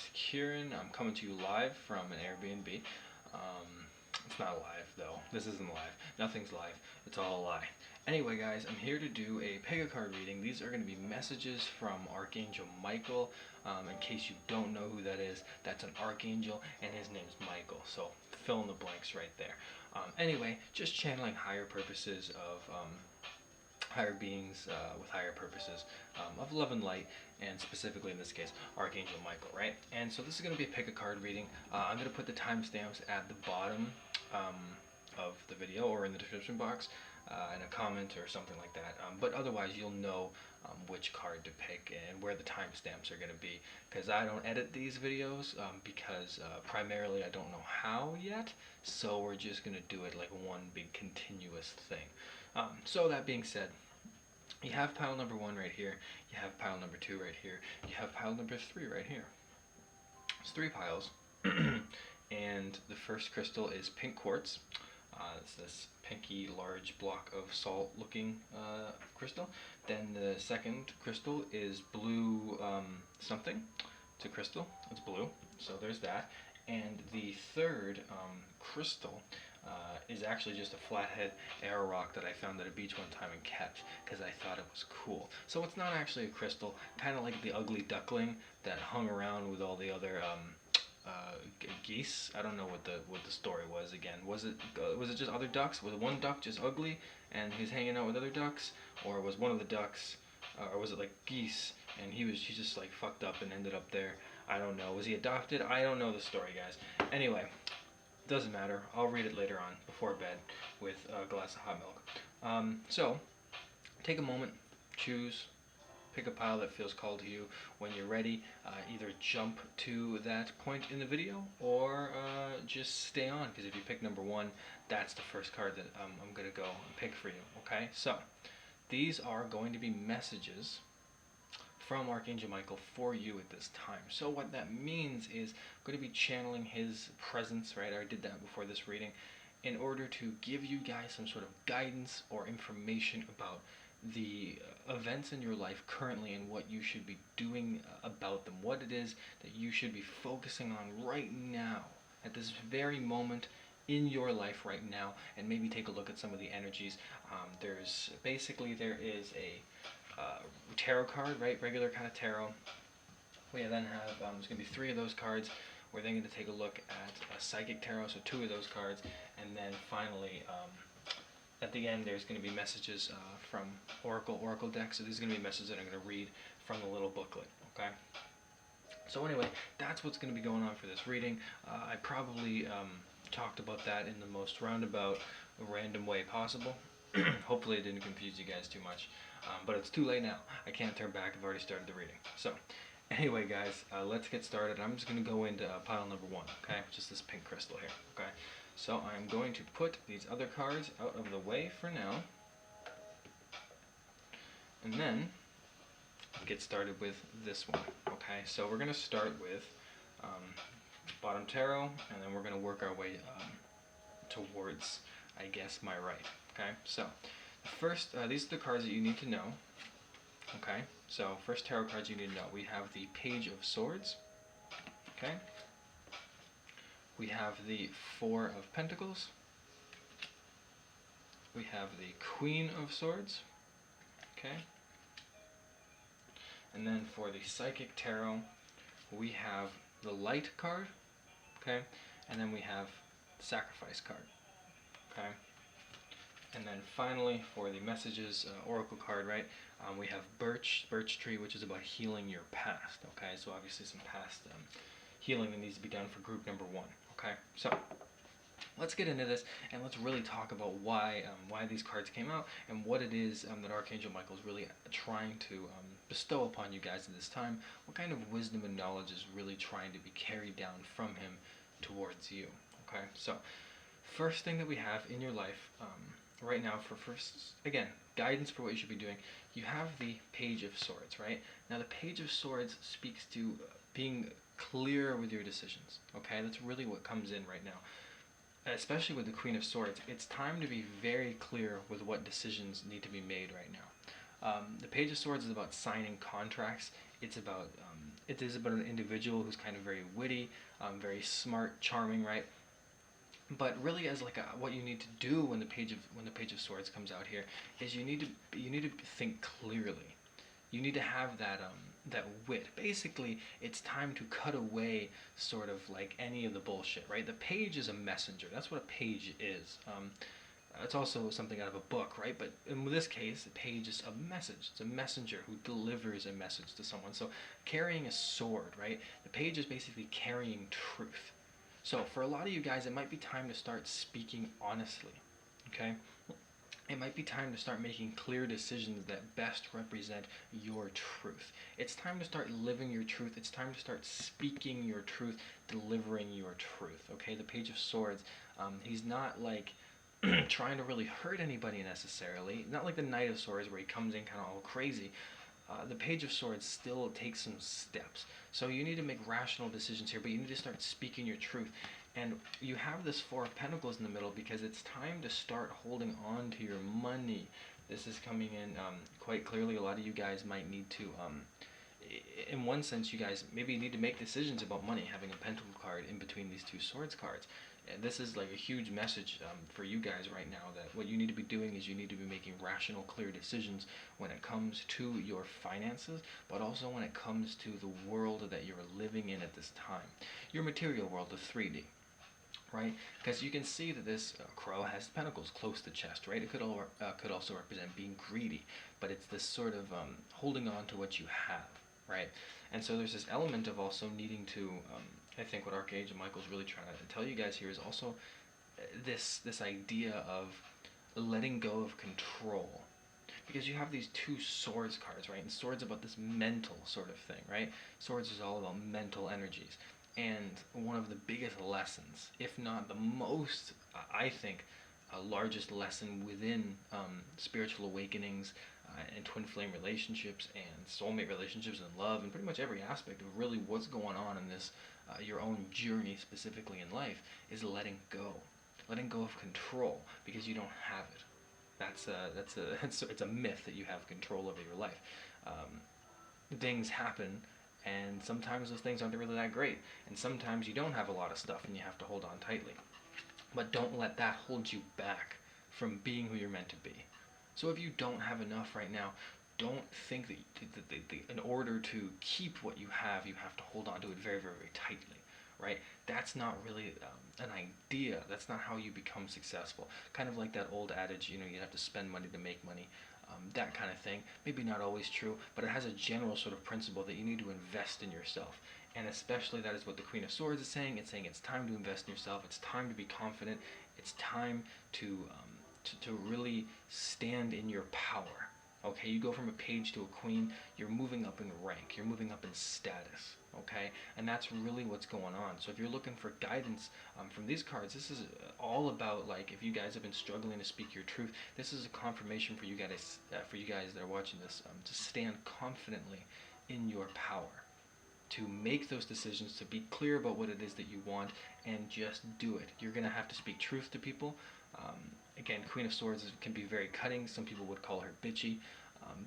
is Kieran. I'm coming to you live from an Airbnb. It's not live though. This isn't live. Nothing's live. It's all a lie. Anyway, guys, I'm here to do a pick a card reading. These are going to be messages from Archangel Micheal. In case you don't know who that is, that's an archangel, and his name's Michael. So fill in the blanks right there. Anyway, just channeling higher purposes of higher beings with higher purposes of love and light, and specifically in this case Archangel Micheal, right? And so this is going to be a pick a card reading. I'm going to put the timestamps at the bottom of the video or in the description box, in a comment or something like that, but otherwise you'll know which card to pick and where the timestamps are going to be, because I don't edit these videos because primarily I don't know how yet, so we're just going to do it like one big continuous thing. So that being said, you have pile number 1 right here, you have pile number 2 right here, you have pile number 3 right here. It's 3 piles, and the first crystal is pink quartz. It's this pinky large block of salt looking crystal. Then the second crystal is blue something. It's a crystal, it's blue, so there's that. And the third crystal is actually just a flathead arrow rock that I found at a beach one time and kept because I thought it was cool. So it's not actually a crystal, kind of like the ugly duckling that hung around with all the other geese. I don't know what the story was again. Was it just other ducks? Was one duck just ugly and he's hanging out with other ducks, or was one of the ducks, or was it like geese and he just like fucked up and ended up there? I don't know. Was he adopted? I don't know the story, guys. Anyway, doesn't matter. I'll read it later on before bed with a glass of hot milk. So take a moment, choose, pick a pile that feels called to you. When you're ready, either jump to that point in the video or just stay on, because if you pick number 1, that's the first card that I'm going to go and pick for you. Okay, so these are going to be messages from Archangel Micheal for you at this time. So what that means is I'm going to be channeling his presence, right? I did that before this reading, in order to give you guys some sort of guidance or information about the events in your life currently and what you should be doing about them, what it is that you should be focusing on right now, at this very moment in your life right now, and maybe take a look at some of the energies. There is a tarot card, right? Regular kind of tarot. We then have, there's going to be 3 of those cards. We're then going to take a look at a psychic tarot, so 2 of those cards, and then finally, at the end, there's going to be messages from Oracle deck. So these are going to be messages that I'm going to read from the little booklet, okay? So anyway, that's what's going to be going on for this reading. I probably talked about that in the most roundabout, random way possible. Hopefully it didn't confuse you guys too much. But it's too late now. I can't turn back. I've already started the reading. So anyway, guys, let's get started. I'm just going to go into pile number 1, okay? Just this pink crystal here, okay? So I'm going to put these other cards out of the way for now, and then get started with this one, okay? So we're going to start with bottom tarot, and then we're going to work our way towards, I guess, my right, okay? So first, these are the cards that you need to know, okay? So first tarot cards you need to know. We have the Page of Swords, okay? We have the 4 of Pentacles. We have the Queen of Swords, okay? And then for the Psychic Tarot, we have the Light card, okay? And then we have the Sacrifice card, okay? And then finally, for the Messages Oracle card, right, we have Birch Tree, which is about healing your past, okay? So obviously some past healing that needs to be done for group number 1, okay? So let's get into this, and let's really talk about why these cards came out, and what it is that Archangel Micheal is really trying to bestow upon you guys at this time. What kind of wisdom and knowledge is really trying to be carried down from him towards you, okay? So first thing that we have in your life right now, for first, again, guidance for what you should be doing, you have the Page of Swords, right? Now the Page of Swords speaks to being clear with your decisions, okay? That's really what comes in right now. Especially with the Queen of Swords, it's time to be very clear with what decisions need to be made right now. The Page of Swords is about signing contracts it is about an individual who's kind of very witty, very smart, charming, right? But really, as like what you need to do when the Page of Swords comes out here is you need to think clearly. You need to have that wit. Basically, it's time to cut away sort of like any of the bullshit, right? The page is a messenger. That's what a page is. It's also something out of a book, right? But in this case, a page is a message. It's a messenger who delivers a message to someone. So carrying a sword, right? The page is basically carrying truth. So for a lot of you guys, it might be time to start speaking honestly, okay? It might be time to start making clear decisions that best represent your truth. It's time to start living your truth. It's time to start speaking your truth, delivering your truth, okay? The Page of Swords, he's not like trying to really hurt anybody necessarily. Not like the Knight of Swords where he comes in kind of all crazy. The Page of Swords still takes some steps. So you need to make rational decisions here, but you need to start speaking your truth. And you have this Four of Pentacles in the middle because it's time to start holding on to your money. This is coming in quite clearly. A lot of you guys might need to, in one sense, you guys maybe need to make decisions about money, having a Pentacle card in between these two Swords cards. And this is like a huge message for you guys right now, that what you need to be doing is you need to be making rational, clear decisions when it comes to your finances, but also when it comes to the world that you're living in at this time. Your material world, the 3D. Right? Because you can see that this crow has pentacles close to the chest, right? It could also represent being greedy, but it's this sort of holding on to what you have, right? And so there's this element of also needing to, I think what Archangel Micheal's really trying to tell you guys here is also this idea of letting go of control. Because you have these two Swords cards, right? And Swords about this mental sort of thing, right? Swords is all about mental energies. And one of the biggest lessons, if not the most, I think, largest lesson within spiritual awakenings and twin flame relationships and soulmate relationships and love and pretty much every aspect of really what's going on in this, your own journey specifically in life, is letting go. Letting go of control because you don't have it. It's a myth that you have control over your life. Things happen. And sometimes those things aren't really that great. And sometimes you don't have a lot of stuff and you have to hold on tightly. But don't let that hold you back from being who you're meant to be. So if you don't have enough right now, don't think that in order to keep what you have to hold on to it very, very, very tightly. Right? That's not really an idea. That's not how you become successful. Kind of like that old adage, you have to spend money to make money. That kind of thing. Maybe not always true, but it has a general sort of principle that you need to invest in yourself. And especially that is what the Queen of Swords is saying. It's saying it's time to invest in yourself. It's time to be confident. It's time to really stand in your power. Okay, you go from a page to a queen, you're moving up in rank, you're moving up in status, okay? And that's really what's going on. So if you're looking for guidance from these cards, this is all about, like, if you guys have been struggling to speak your truth, this is a confirmation for you guys that are watching this, to stand confidently in your power, to make those decisions, to be clear about what it is that you want, and just do it. You're going to have to speak truth to people. Again, Queen of Swords can be very cutting. Some people would call her bitchy.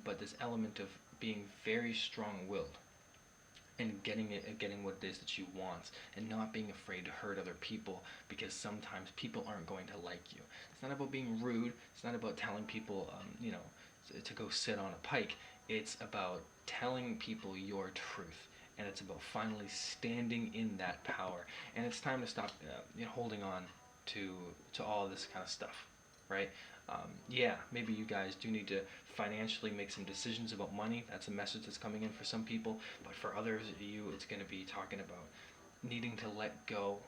But this element of being very strong-willed and getting what it is that you want, and not being afraid to hurt other people, because sometimes people aren't going to like you. It's not about being rude. It's not about telling people, to go sit on a pike. It's about telling people your truth. And it's about finally standing in that power. And it's time to stop holding on to all of this kind of stuff, right? Maybe you guys do need to financially make some decisions about money. That's a message that's coming in for some people. But for others of you, it's going to be talking about needing to let go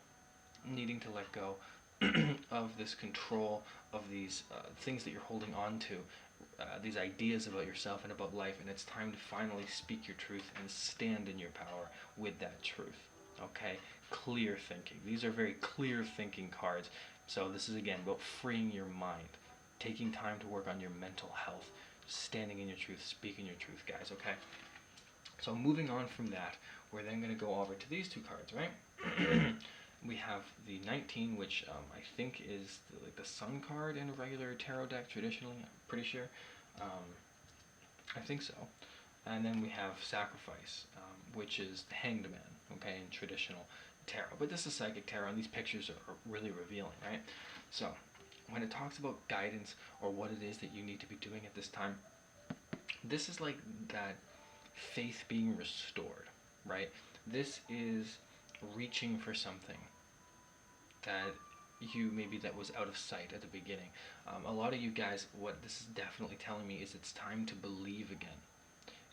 of this control, of these things that you're holding on to, these ideas about yourself and about life. And it's time to finally speak your truth and stand in your power with that truth. Okay? Clear thinking. These are very clear thinking cards. So this is, again, about freeing your mind, taking time to work on your mental health, standing in your truth, speaking your truth, guys, okay? So moving on from that, we're then going to go over to these two cards, right? We have the 19, which I think is the Sun card in a regular tarot deck traditionally, I'm pretty sure. I think so. And then we have sacrifice, which is the hanged man, okay, in traditional tarot. But this is psychic tarot, and these pictures are really revealing, right? So, when it talks about guidance or what it is that you need to be doing at this time, this is like that faith being restored, right? This is reaching for something that that was out of sight at the beginning. A lot of you guys, what this is definitely telling me is it's time to believe again.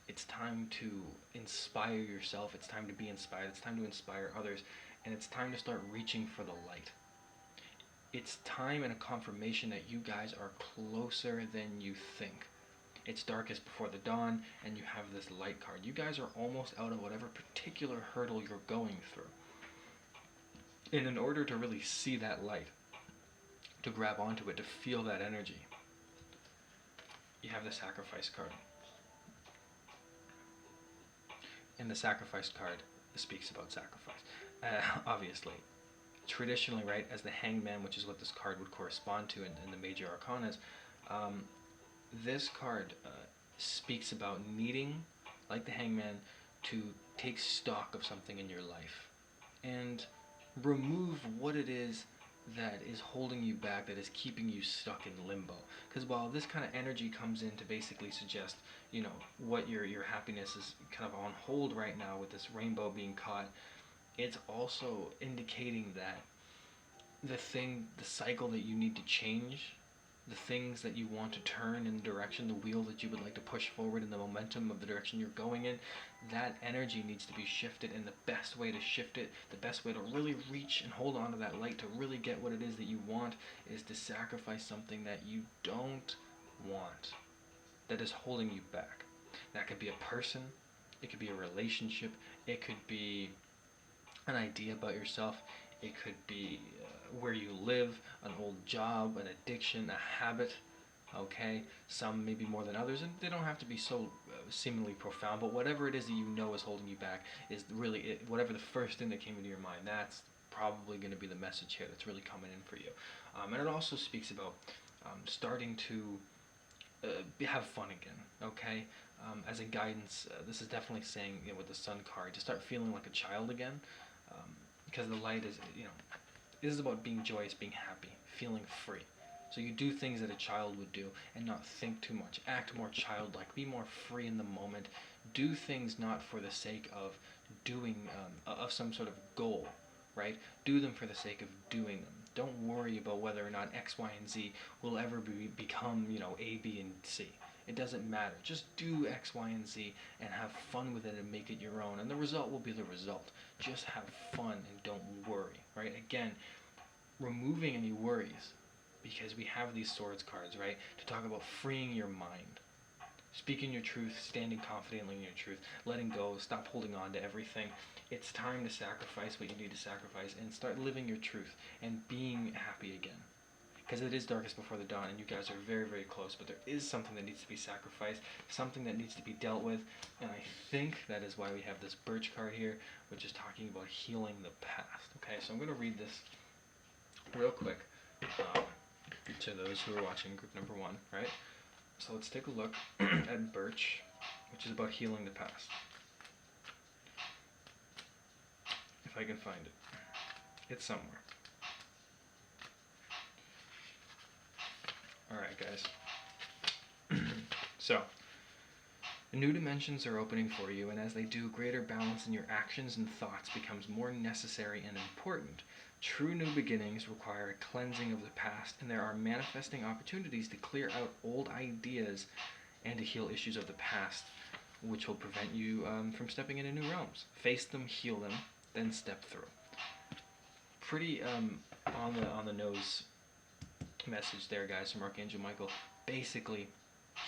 It's time to inspire yourself. It's time to be inspired. It's time to inspire others. And it's time to start reaching for the light. It's time and a confirmation that you guys are closer than you think. It's darkest before the dawn, and you have this light card. You guys are almost out of whatever particular hurdle you're going through. And in order to really see that light, to grab onto it, to feel that energy, you have the sacrifice card. And the sacrifice card speaks about sacrifice. Obviously. Traditionally, right, as the hanged man, which is what this card would correspond to in the major arcanas, this card speaks about needing, like the hanged man, to take stock of something in your life and remove what it is that is holding you back, that is keeping you stuck in limbo. Because while this kind of energy comes in to basically suggest, what your happiness is kind of on hold right now with this rainbow being caught, it's also indicating that the cycle that you need to change, the things that you want to turn in the direction, the wheel that you would like to push forward in the momentum of the direction you're going in, that energy needs to be shifted, and the best way to shift it, the best way to really reach and hold on to that light, to really get what it is that you want, is to sacrifice something that you don't want, that is holding you back. That could be a person, it could be a relationship, it could be an idea about yourself, it could be where you live, an old job, an addiction, a habit, okay? Some maybe more than others, and they don't have to be so seemingly profound, but whatever it is that is holding you back is really it. Whatever the first thing that came into your mind, that's probably going to be the message here that's really coming in for you. And it also speaks about starting to have fun again, okay? As a guidance, this is definitely saying, with the Sun card, to start feeling like a child again, because the light is, this is about being joyous, being happy, feeling free. So you do things that a child would do and not think too much. Act more childlike, be more free in the moment. Do things not for the sake of doing, of some sort of goal, right? Do them for the sake of doing them. Don't worry about whether or not X, Y, and Z will ever become, A, B, and C. It doesn't matter. Just do X, Y, and Z and have fun with it and make it your own. And the result will be the result. Just have fun and don't worry, right? Again, removing any worries, because we have these swords cards, right? To talk about freeing your mind. Speaking your truth, standing confidently in your truth, letting go, stop holding on to everything. It's time to sacrifice what you need to sacrifice and start living your truth and being happy again. Because it is darkest before the dawn, and you guys are very, very close, but there is something that needs to be sacrificed, something that needs to be dealt with, and I think that is why we have this birch card here, which is talking about healing the past. Okay, so I'm going to read this real quick to those who are watching group number 1, right? So let's take a look at birch, which is about healing the past. If I can find it. It's somewhere. Alright, guys. So, new dimensions are opening for you, and as they do, greater balance in your actions and thoughts becomes more necessary and important. True new beginnings require a cleansing of the past, and there are manifesting opportunities to clear out old ideas and to heal issues of the past, which will prevent you from stepping into new realms. Face them, heal them, then step through. Pretty on the nose message there, guys, from Archangel Micheal. Basically,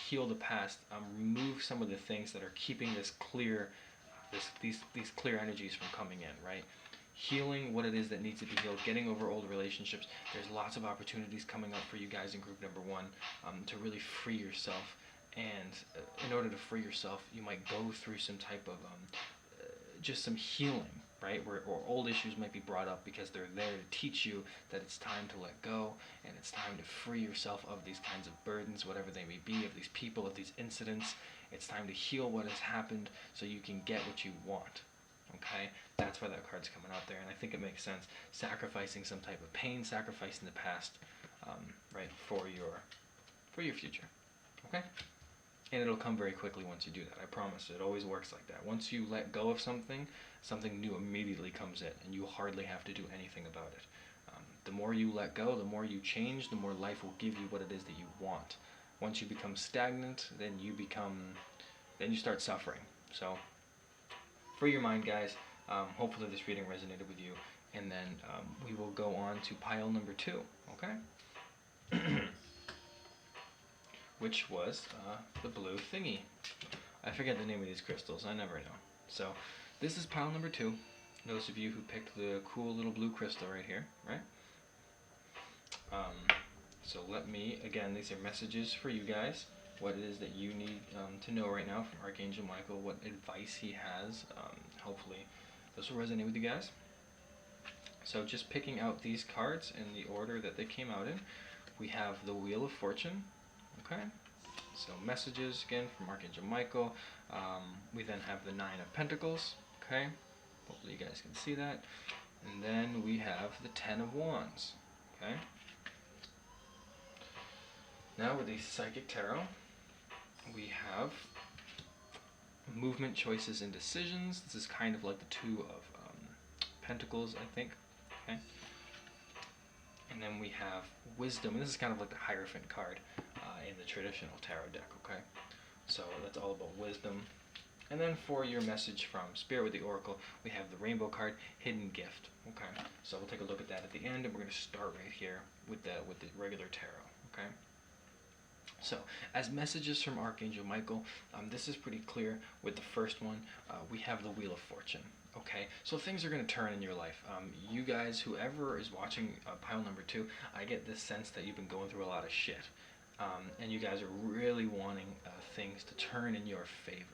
heal the past, remove some of the things that are keeping these clear energies from coming in, right? Healing what it is that needs to be healed, getting over old relationships. There's lots of opportunities coming up for you guys in group number 1 to really free yourself. And in order to free yourself, you might go through some type of just some healing, right? Or old issues might be brought up because they're there to teach you that it's time to let go, and it's time to free yourself of these kinds of burdens, whatever they may be, of these people, of these incidents, It's time to heal what has happened so you can get what you want. Okay, that's why that card's coming out there, and I think it makes sense. Sacrificing some type of pain, sacrificing the past, right, for your future. Okay, and it'll come very quickly once you do that. I promise. It always works like that. Once you let go of something, something new immediately comes in, and you hardly have to do anything about it. The more you let go, the more you change, the more life will give you what it is that you want. Once you become stagnant, then you start suffering. So, free your mind, guys. Hopefully this reading resonated with you, and then we will go on to pile number 2, okay? Which was the blue thingy. I forget the name of these crystals, I never know. So, this is pile number 2. Those of you who picked the cool little blue crystal right here, right? So let me, again, these are messages for you guys. What it is that you need to know right now from Archangel Micheal, what advice he has. Hopefully this will resonate with you guys. So just picking out these cards in the order that they came out in, we have the Wheel of Fortune, okay? So messages, again, from Archangel Micheal. We then have the 9 of Pentacles, okay? Hopefully you guys can see that. And then we have the 10 of Wands, okay? Now with the Psychic Tarot, we have movement, choices, and decisions. This is kind of like the 2 of Pentacles, I think. Okay. And then we have wisdom, and this is kind of like the Hierophant card in the traditional tarot deck. Okay. So that's all about wisdom. And then for your message from Spirit with the Oracle, we have the Rainbow card, Hidden Gift. Okay. So we'll take a look at that at the end, and we're going to start right here with the regular tarot. Okay. So, as messages from Archangel Micheal, this is pretty clear. With the first one, we have the Wheel of Fortune. Okay, so things are going to turn in your life. You guys, whoever is watching pile number 2, I get this sense that you've been going through a lot of shit. And you guys are really wanting things to turn in your favor.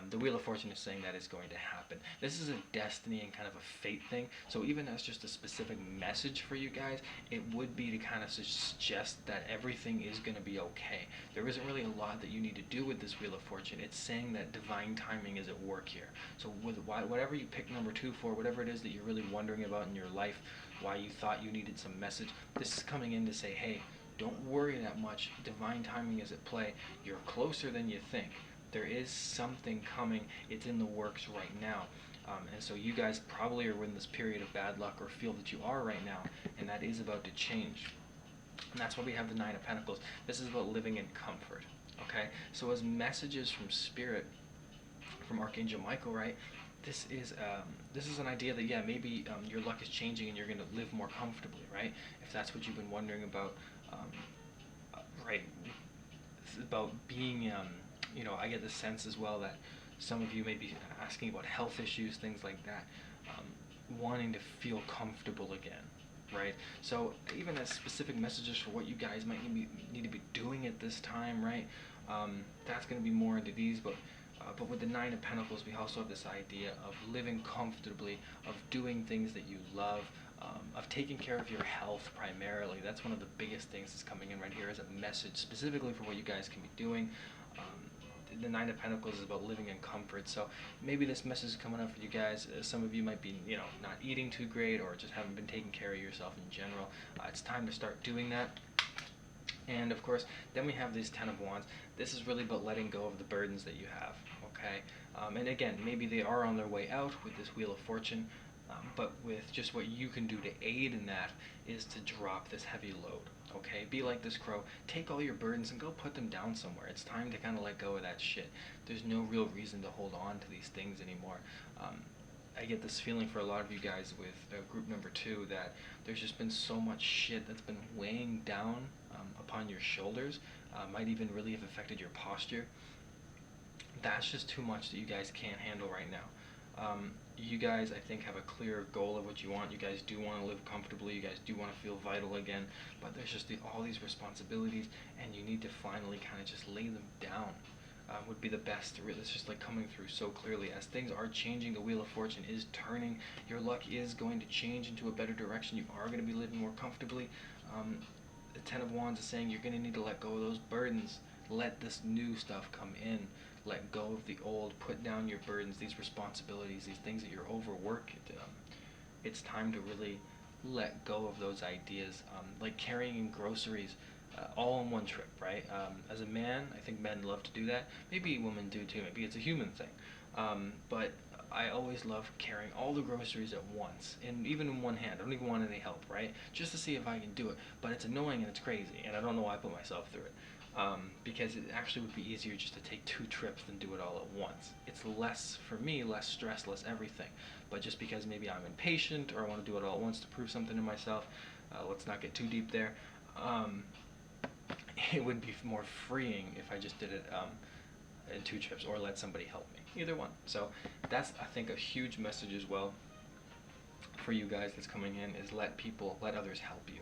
The Wheel of Fortune is saying that is going to happen. This is a destiny and kind of a fate thing. So even as just a specific message for you guys, it would be to kind of suggest that everything is going to be okay. There isn't really a lot that you need to do with this Wheel of Fortune. It's saying that divine timing is at work here. So with whatever you pick number 2 for, whatever it is that you're really wondering about in your life, why you thought you needed some message, this is coming in to say, hey, don't worry that much. Divine timing is at play. You're closer than you think. There is something coming. It's in the works right now. And so you guys probably are in this period of bad luck, or feel that you are right now, and that is about to change. And that's why we have the 9 of Pentacles. This is about living in comfort. Okay? So as messages from Spirit, from Archangel Micheal, right? This is an idea that, yeah, maybe your luck is changing and you're going to live more comfortably, right? If that's what you've been wondering about, right? It's about being... I get the sense as well that some of you may be asking about health issues, things like that, wanting to feel comfortable again, right? So even as specific messages for what you guys might need to be doing at this time, right? That's going to be more into these, but with the 9 of Pentacles, we also have this idea of living comfortably, of doing things that you love, of taking care of your health primarily. That's one of the biggest things that's coming in right here as a message, specifically for what you guys can be doing. The 9 of Pentacles is about living in comfort, so maybe this message is coming up for you guys. Some of you might be, not eating too great, or just haven't been taking care of yourself in general. It's time to start doing that. And of course, then we have this 10 of Wands. This is really about letting go of the burdens that you have, okay? And again, maybe they are on their way out with this Wheel of Fortune, but with just what you can do to aid in that is to drop this heavy load. Okay, be like this crow. Take all your burdens and go put them down somewhere. It's time to kind of let go of that shit. There's no real reason to hold on to these things anymore. I get this feeling for a lot of you guys with group number 2 that there's just been so much shit that's been weighing down upon your shoulders. Might even really have affected your posture. That's just too much that you guys can't handle right now. You guys, I think, have a clear goal of what you want. You guys do want to live comfortably. You guys do want to feel vital again. But there's just all these responsibilities, and you need to finally kind of just lay them down. Would be the best. It's just like coming through so clearly. As things are changing, the Wheel of Fortune is turning. Your luck is going to change into a better direction. You are going to be living more comfortably. The 10 of Wands is saying you're going to need to let go of those burdens. let this new stuff come in. Let go of the old. Put down your burdens, these responsibilities, these things that you're overworked. It's time to really let go of those ideas, like carrying groceries all in one trip, right? As a man, I think men love to do that. Maybe women do too. Maybe it's a human thing. But I always love carrying all the groceries at once, and even in one hand. I don't even want any help, right? Just to see if I can do it. But it's annoying and it's crazy, and I don't know why I put myself through it. Because it actually would be easier just to take 2 trips than do it all at once. It's less, for me, less stress, less everything. But just because maybe I'm impatient or I want to do it all at once to prove something to myself, let's not get too deep there. It would be more freeing if I just did it in 2 trips or let somebody help me. Either one. So that's, I think, a huge message as well for you guys that's coming in, is let others help you.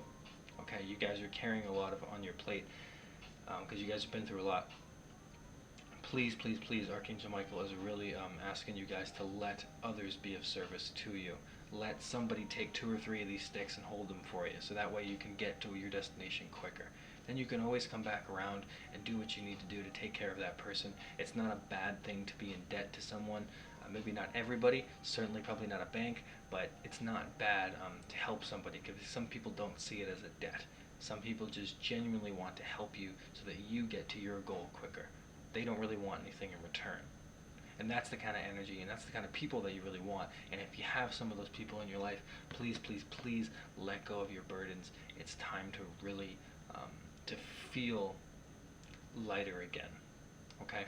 Okay, you guys are carrying a lot on your plate because you guys have been through a lot. Please, please, please, Archangel Micheal is really asking you guys to let others be of service to you. Let somebody take 2 or 3 of these sticks and hold them for you, so that way you can get to your destination quicker. Then you can always come back around and do what you need to do to take care of that person. It's not a bad thing to be in debt to someone. Maybe not everybody, certainly probably not a bank, but it's not bad to help somebody, because some people don't see it as a debt. Some people just genuinely want to help you so that you get to your goal quicker. They don't really want anything in return. And that's the kind of energy and that's the kind of people that you really want. And if you have some of those people in your life, please, please, please let go of your burdens. It's time to really to feel lighter again. Okay?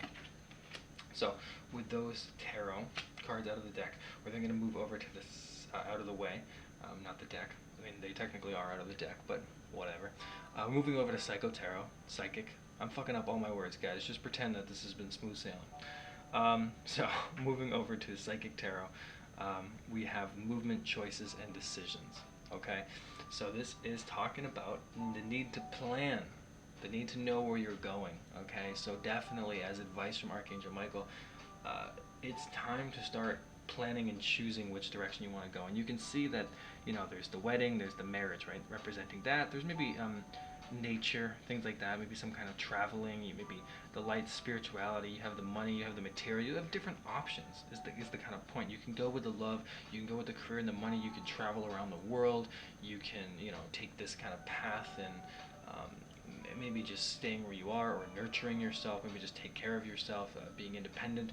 So with those tarot cards out of the deck, we're then going to move over to this out of the way, not the deck. I mean, they technically are out of the deck, but whatever. Moving over to Psychic. I'm fucking up all my words, guys. Just pretend that this has been smooth sailing. So moving over to Psychic Tarot, we have movement, choices, and decisions. Okay? So this is talking about the need to plan, the need to know where you're going. Okay? So definitely, as advice from Archangel Micheal, it's time to start planning and choosing which direction you want to go. And you can see that, there's the wedding, there's the marriage, right, representing that. There's maybe nature, things like that, maybe some kind of traveling, maybe the light spirituality, you have the money, you have the material, you have different options, is the kind of point. You can go with the love, you can go with the career and the money, you can travel around the world, you can, take this kind of path and maybe just staying where you are, or nurturing yourself, maybe just take care of yourself, being independent.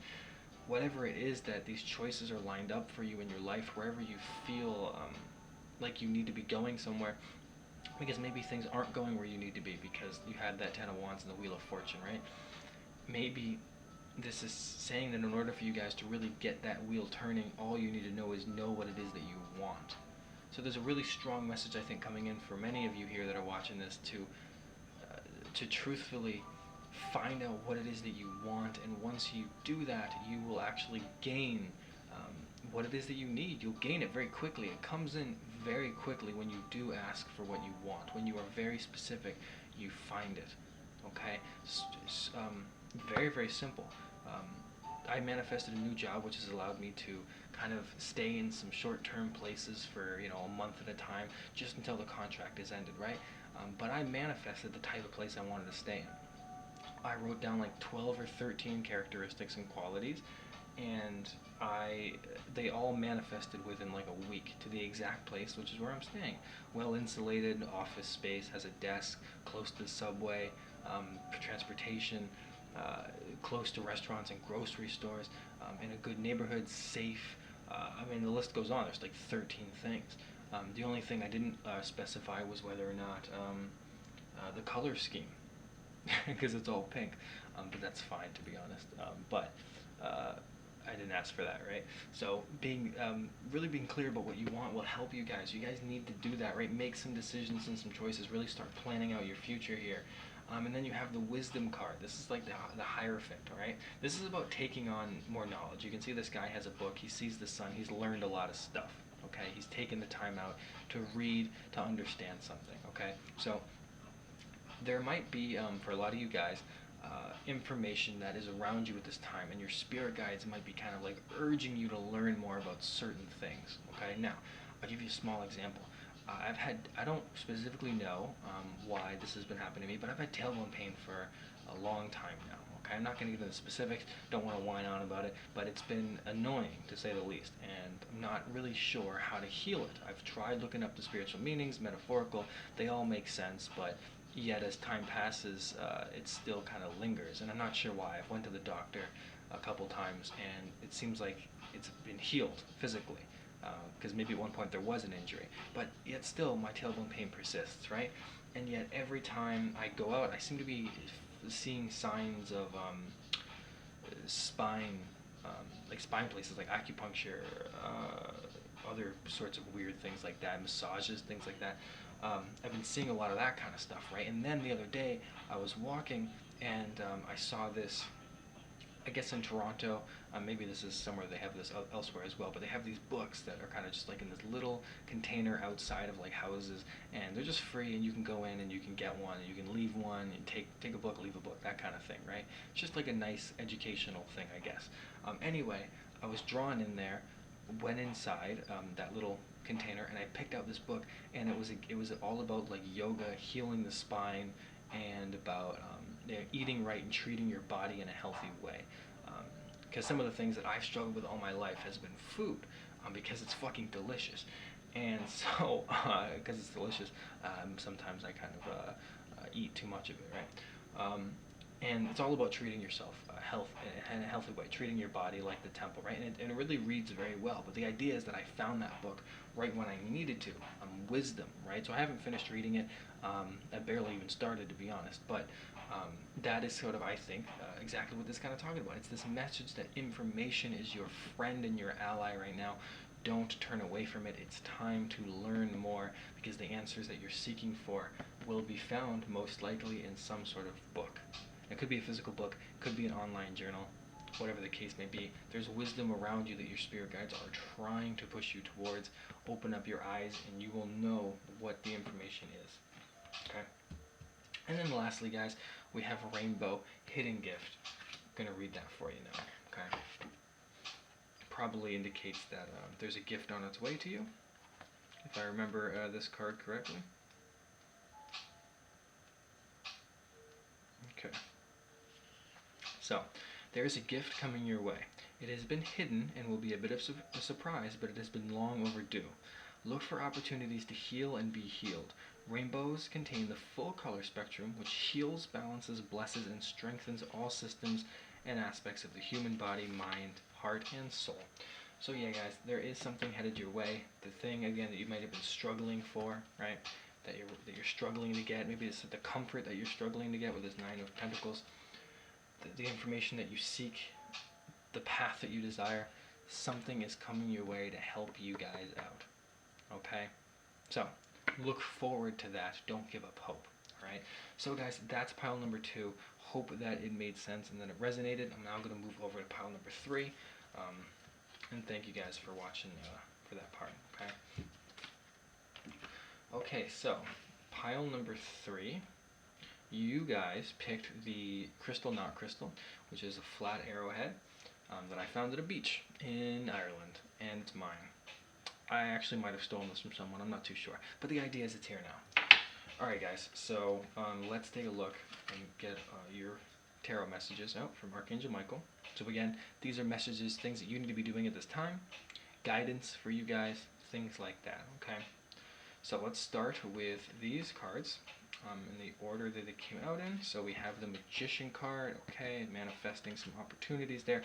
Whatever it is that these choices are lined up for you in your life, wherever you feel like you need to be going somewhere, because maybe things aren't going where you need to be because you had that 10 of Wands and the Wheel of Fortune, right? Maybe this is saying that in order for you guys to really get that wheel turning, all you need to know is know what it is that you want. So there's a really strong message, I think, coming in for many of you here that are watching this to truthfully find out what it is that you want, and once you do that, you will actually gain what it is that you need. You'll gain it very quickly. It comes in very quickly when you do ask for what you want. When you are very specific, you find it. Okay? Very, very simple. I manifested a new job, which has allowed me to kind of stay in some short-term places for a month at a time, just until the contract is ended, right? But I manifested the type of place I wanted to stay in. I wrote down like 12 or 13 characteristics and qualities, and they all manifested within like a week to the exact place, which is where I'm staying. Well insulated office space, has a desk, close to the subway, for transportation, close to restaurants and grocery stores, in a good neighborhood, safe. The list goes on. There's like 13 things. The only thing I didn't specify was whether or not the color scheme, because it's all pink, but that's fine, to be honest. But I didn't ask for that, right? So really being clear about what you want will help you guys. You guys need to do that, right? Make some decisions and some choices. Really start planning out your future here. And then you have the Wisdom card. This is like the Hierophant, all right? This is about taking on more knowledge. You can see this guy has a book. He sees the sun. He's learned a lot of stuff, okay? He's taken the time out to read, to understand something, okay? So there might be, for a lot of you guys, information that is around you at this time, and your spirit guides might be kind of like urging you to learn more about certain things, okay? Now, I'll give you a small example. I don't specifically know why this has been happening to me, but I've had tailbone pain for a long time now. Okay, I'm not going to get into specifics, don't want to whine on about it, but it's been annoying to say the least, and I'm not really sure how to heal it. I've tried looking up the spiritual meanings, metaphorical, they all make sense, but yet as time passes, it still kind of lingers, and I'm not sure why. I've went to the doctor a couple times, and it seems like it's been healed physically, because maybe at one point there was an injury, but yet still my tailbone pain persists, right? And yet every time I go out, I seem to be seeing signs of spine, like spine places, like acupuncture, other sorts of weird things like that, massages, things like that. I've been seeing a lot of that kind of stuff, right? And then the other day, I was walking, and I saw this, I guess in Toronto, maybe this is somewhere they have this elsewhere as well, but they have these books that are kind of just like in this little container outside of like houses, and they're just free, and you can go in and you can get one, and you can leave one, and take a book, leave a book, that kind of thing, right? It's just like a nice educational thing, I guess. Anyway, I was drawn in there, went inside that little container, and I picked out this book, and it was all about like yoga, healing the spine, and about eating right and treating your body in a healthy way. Because some of the things that I've struggled with all my life has been food, because it's fucking delicious. And so, because it's delicious, sometimes I kind of eat too much of it, right? And it's all about treating yourself in a healthy way, treating your body like the temple, right? And it really reads very well. But the idea is that I found that book right when I needed to, wisdom, right? So I haven't finished reading it. I barely even started, to be honest. But that is sort of, I think, exactly what this kind of talking about. It's this message that information is your friend and your ally right now. Don't turn away from it. It's time to learn more, because the answers that you're seeking for will be found most likely in some sort of book. It could be a physical book, could be an online journal, whatever the case may be. There's wisdom around you that your spirit guides are trying to push you towards. Open up your eyes and you will know what the information is. Okay? And then lastly, guys, we have Rainbow Hidden Gift. I'm going to read that for you now. Okay? Probably indicates that there's a gift on its way to you, if I remember this card correctly. Okay. So, there is a gift coming your way. It has been hidden and will be a bit of a surprise, but it has been long overdue. Look for opportunities to heal and be healed. Rainbows contain the full color spectrum, which heals, balances, blesses, and strengthens all systems and aspects of the human body, mind, heart, and soul. So yeah, guys, there is something headed your way. The thing, again, that you might have been struggling for, right? That you're struggling to get. Maybe it's the comfort that you're struggling to get with this Nine of Pentacles. The information that you seek, the path that you desire, something is coming your way to help you guys out. Okay? So, look forward to that. Don't give up hope. Alright? So guys, that's pile number 2. Hope that it made sense and that it resonated. I'm now going to move over to pile number 3. And thank you guys for watching for that part. Okay? Okay, so, pile number 3. You guys picked the crystal, not crystal, which is a flat arrowhead that I found at a beach in Ireland, and it's mine. I actually might have stolen this from someone, I'm not too sure, but the idea is it's here now. Alright guys, so let's take a look and get your tarot messages out from Archangel Micheal. So again, these are messages, things that you need to be doing at this time, guidance for you guys, things like that, okay? So let's start with these cards. In the order that they came out in. So we have the Magician card, okay, manifesting some opportunities there.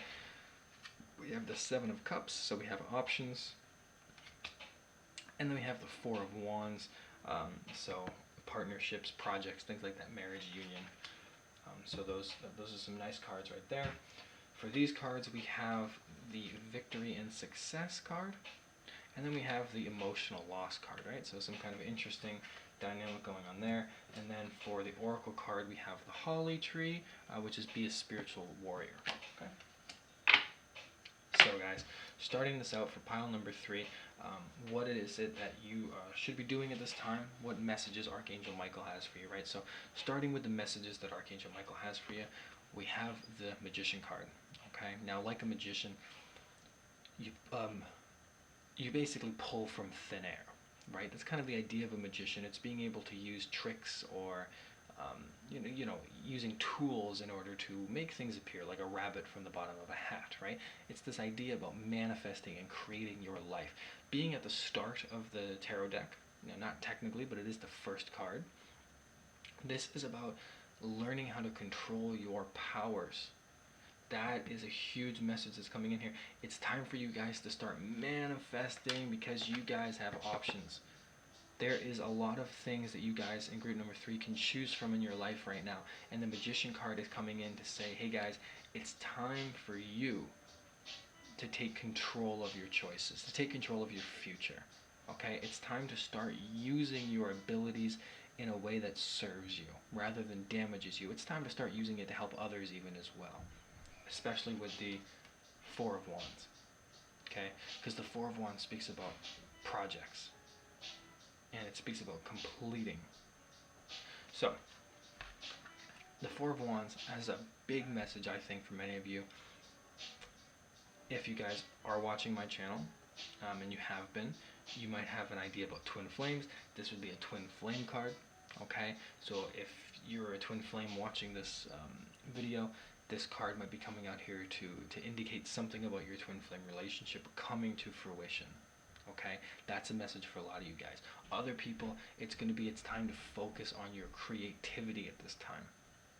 We have the Seven of Cups, so we have options. And then we have the Four of Wands, so partnerships, projects, things like that, marriage, union. So those are some nice cards right there. For these cards, we have the Victory and Success card. And then we have the Emotional Loss card, right? So some kind of interesting dynamic going on there. And then for the Oracle card, we have the Holly Tree, which is Be a Spiritual Warrior. Okay. So guys, starting this out for pile number 3, what is it that you should be doing at this time? What messages Archangel Micheal has for you, right? So starting with the messages that Archangel Micheal has for you, we have the Magician card. Okay. Now, like a magician, you basically pull from thin air. Right? That's kind of the idea of a magician. It's being able to use tricks or using tools in order to make things appear, like a rabbit from the bottom of a hat, right? It's this idea about manifesting and creating your life. Being at the start of the tarot deck, not technically, but it is the first card. This is about learning how to control your powers. That is a huge message that's coming in here. It's time for you guys to start manifesting, because you guys have options. There is a lot of things that you guys in group number 3 can choose from in your life right now. And the Magician card is coming in to say, hey guys, it's time for you to take control of your choices, to take control of your future. Okay? It's time to start using your abilities in a way that serves you rather than damages you. It's time to start using it to help others even as well, especially with the Four of Wands. Okay? Because the Four of Wands speaks about projects, and it speaks about completing. So, the Four of Wands has a big message, I think, for many of you. If you guys are watching my channel, and you have been, you might have an idea about twin flames. This would be a twin flame card. Okay, so if you're a twin flame watching this video, this card might be coming out here to indicate something about your twin flame relationship coming to fruition. Okay, that's a message for a lot of you guys. Other people, it's time to focus on your creativity at this time.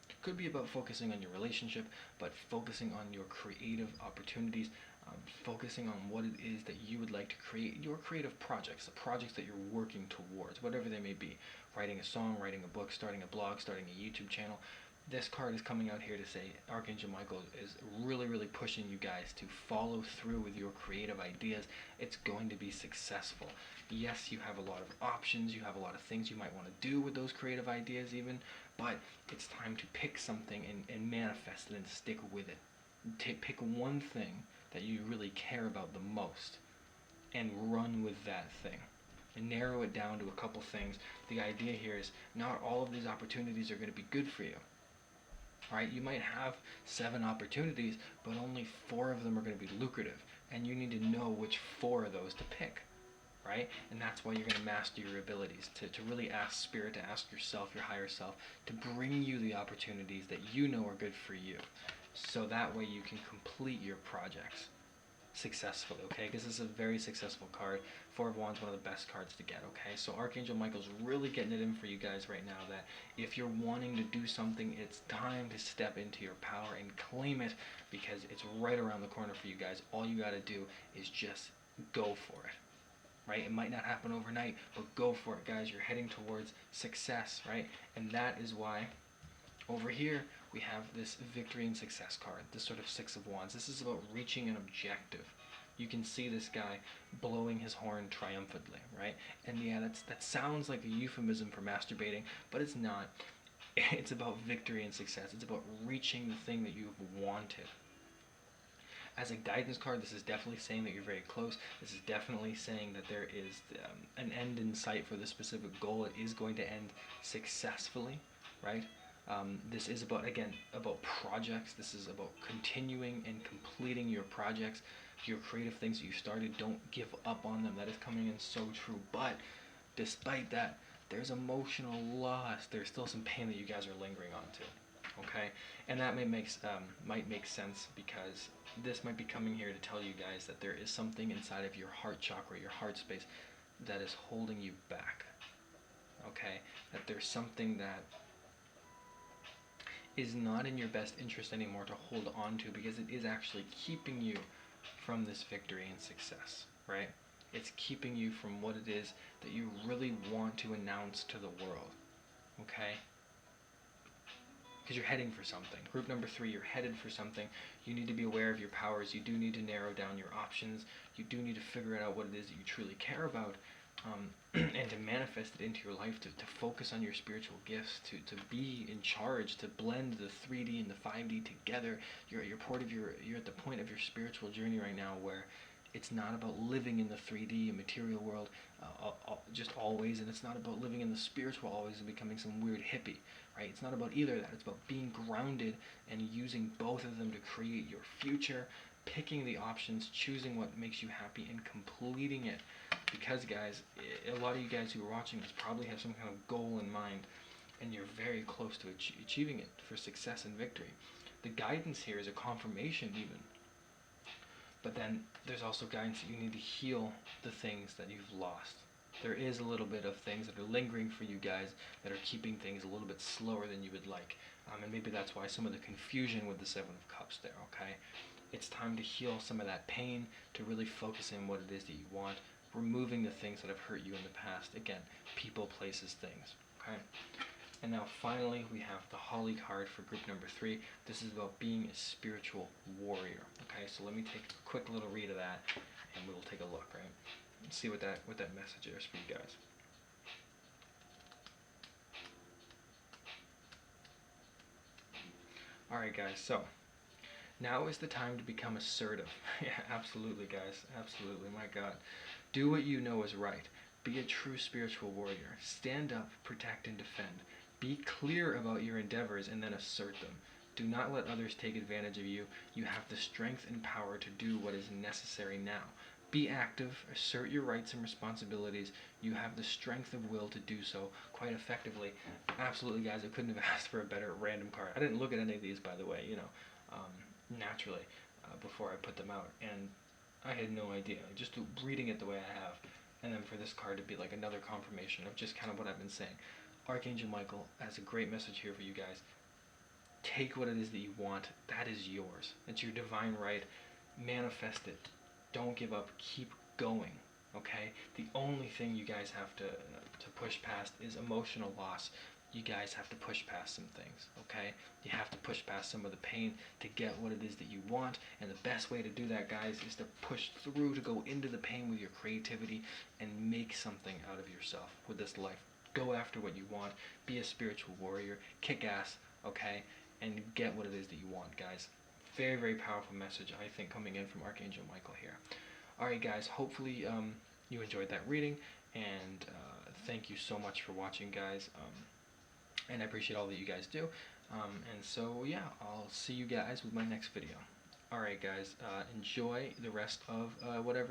It could be about focusing on your relationship, but focusing on your creative opportunities, focusing on what it is that you would like to create, your creative projects, the projects that you're working towards, whatever they may be. Writing a song, writing a book, starting a blog, starting a YouTube channel. This card is coming out here to say Archangel Micheal is really, really pushing you guys to follow through with your creative ideas. It's going to be successful. Yes, you have a lot of options, you have a lot of things you might want to do with those creative ideas even, but it's time to pick something and manifest it and stick with it. Pick one thing that you really care about the most and run with that thing. And narrow it down to a couple things. The idea here is not all of these opportunities are going to be good for you. Right? You might have 7 opportunities, but only 4 of them are going to be lucrative. And you need to know which 4 of those to pick. Right? And that's why you're going to master your abilities. To really ask Spirit, to ask yourself, your higher self, to bring you the opportunities that you know are good for you. So that way you can complete your projects successfully, okay? Because this is a very successful card. Four of Wands, one of the best cards to get, okay? So Archangel Micheal's really getting it in for you guys right now that if you're wanting to do something, it's time to step into your power and claim it, because it's right around the corner for you guys. All you got to do is just go for it, right? It might not happen overnight, but go for it, guys. You're heading towards success, right? And that is why over here we have this victory and success card, this sort of Six of Wands. This is about reaching an objective. You can see this guy blowing his horn triumphantly, right? And yeah, that sounds like a euphemism for masturbating, but it's not. It's about victory and success. It's about reaching the thing that you've wanted. As a guidance card, this is definitely saying that you're very close. This is definitely saying that there is an end in sight for this specific goal. It is going to end successfully, right? This is about projects. This is about continuing and completing your projects, your creative things that you started. Don't give up on them. That is coming in so true. But despite that, there's emotional loss. There's still some pain that you guys are lingering on to. Okay? And that might make sense, because this might be coming here to tell you guys that there is something inside of your heart chakra, your heart space, that is holding you back. Okay? That there's something that is not in your best interest anymore to hold on to, because it is actually keeping you from this victory and success, right? It's keeping you from what it is that you really want to announce to the world, okay? Because you're heading for something. Group number 3, you're headed for something. You need to be aware of your powers. You do need to narrow down your options. You do need to figure out what it is that you truly care about, and to manifest it into your life, to focus on your spiritual gifts, to be in charge, to blend the 3D and the 5D together. You're at the point of your spiritual journey right now where it's not about living in the 3D and material world just always, and it's not about living in the spiritual always and becoming some weird hippie, right? It's not about either of that. It's about being grounded and using both of them to create your future, picking the options, choosing what makes you happy, and completing it. Because, guys, a lot of you guys who are watching this probably have some kind of goal in mind, and you're very close to achieving it for success and victory. The guidance here is a confirmation even. But then there's also guidance that you need to heal the things that you've lost. There is a little bit of things that are lingering for you guys that are keeping things a little bit slower than you would like. And maybe that's why some of the confusion with the Seven of Cups there, okay? It's time to heal some of that pain, to really focus in what it is that you want, removing the things that have hurt you in the past. Again, people, places, things, okay? And now finally we have the Holly card for group number 3. This is about being a spiritual warrior, okay? So let me take a quick little read of that, and we'll take a look, right? And see what that message is for you guys. Alright guys, so now is the time to become assertive. Yeah, absolutely guys, absolutely, my God. Do what you know is right. Be a true spiritual warrior. Stand up, protect, and defend. Be clear about your endeavors and then assert them. Do not let others take advantage of you. You have the strength and power to do what is necessary now. Be active, assert your rights and responsibilities. You have the strength of will to do so quite effectively. Absolutely, guys, I couldn't have asked for a better random card. I didn't look at any of these, by the way, naturally, before I put them out. And I had no idea, just reading it the way I have. And then for this card to be like another confirmation of just kind of what I've been saying. Archangel Micheal has a great message here for you guys. Take what it is that you want. That is yours. It's your divine right. Manifest it. Don't give up. Keep going. Okay? The only thing you guys have to push past is emotional loss. You guys have to push past some things. Okay? You have to push past some of the pain to get what it is that you want. And the best way to do that, guys, is to push through, to go into the pain with your creativity and make something out of yourself with this life. Go after what you want. Be a spiritual warrior. Kick ass. Okay? And get what it is that you want, guys. Very, very powerful message, I think, coming in from Archangel Micheal here. Alright, guys, hopefully you enjoyed that reading, and thank you so much for watching, guys, and I appreciate all that you guys do, and so, yeah, I'll see you guys with my next video. Alright, guys, enjoy the rest of whatever